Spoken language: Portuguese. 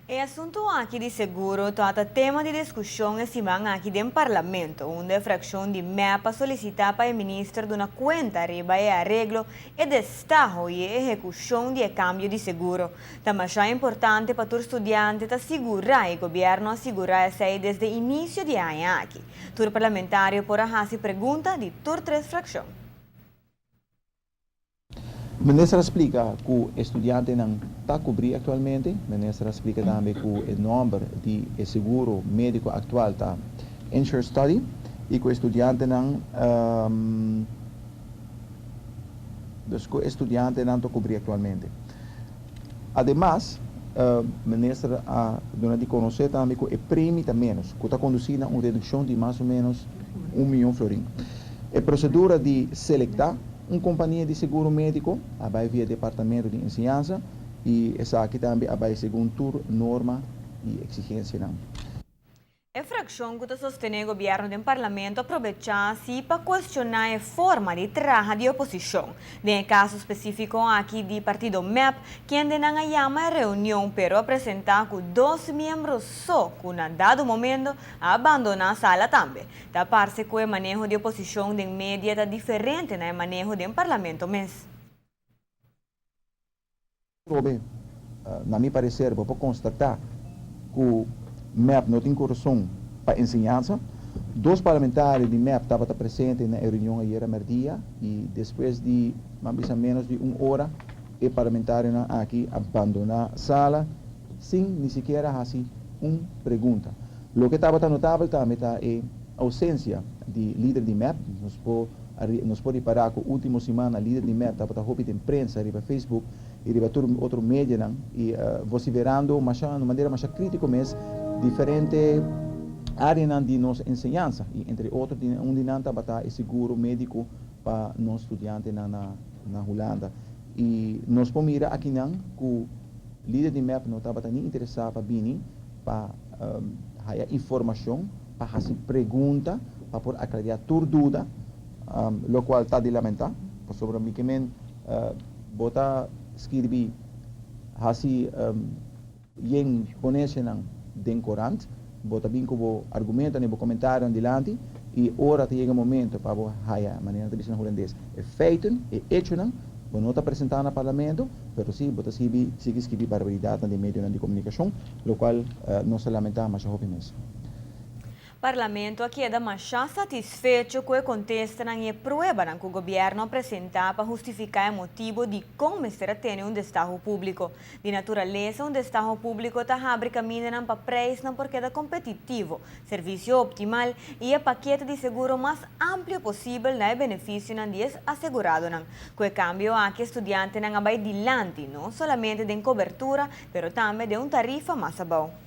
O assunto aqui de seguro trata tema de discussão esse semana aqui dentro do Parlamento, onde a fração de MEPA solicita para o ministro de uma conta riba e arreglo e destajo e execução de cambio de seguro. Também é importante para os estudantes assegurar e o governo assegurar essa desde o início de ano aqui. O parlamentário por a pergunta de tur três frações. O ministro explica que o estudante não está cobrindo atualmente. O ministro explica também que o número de seguro médico atual está insure study e que o estudante não está cobrindo atualmente. Ademais, o ministro dona de conhecer também que o prêmio está menos, que está conduzindo a uma redução de mais ou menos 1 milhão de florins. A procedura de selectar uma companhia de seguro médico, vai via departamento de ensinança e essa aqui também vai segundo norma e exigência. A fração que sostém o governo do parlamento aproveitar-se para questionar a forma de trabalho de oposição. No caso específico aqui do partido MEP, que ainda não chama a reunião para apresentar com 2 membros só, que na dado momento abandonar a sala também. Da parte que o manejo de oposição de média está diferente no manejo do parlamento mesmo. Na minha parecer, vou constatar que o MEP não tem correção para ensinança. 2 parlamentares de MEP estavam presentes na reunião ayer meio-dia e depois de mais ou menos de 1 hora, o parlamentário aqui abandonou a sala sem nem sequer fazer uma pergunta. O que estava notável também é a ausência de líder de MEP. Nós podemos parar que a última semana o líder de MEP estava roupa de imprensa, riba Facebook, e riba outro mídia, e você verando de maneira mais crítica mesmo, diferente áreas de nossa ensinança, e entre outros, onde não estava seguro médico para nós estudantes na Holanda. E nós podemos mirar aqui que o líder de MEP não estava nem interessado para vir para informação, para fazer pergunta, para poder aclarar toda dúvida, o qual está de lamentar, sobre mim que botar escrever fazer conhece den corante, bota bem como argumento, nem comentário adiante, e ora chega o momento para a maneira de dizer na holandês. É feito, é hecho, não está apresentado no parlamento, mas sim, bota sigue escrever barbaridade no meio de comunicação, o qual não se lamenta, mas é obviamente. O parlamento aqui é mais satisfeito com o contexto e prueba que o governo apresenta para justificar o motivo de como será ter destajo público. De natureza, destajo público está abre caminho para preço porque é competitivo, serviço optimal e paquete de seguro mais amplo possível na benefício dos assegurados. Com o cambio, aqui estudantes vai adiante, não somente de cobertura, mas também de tarifa mais boa.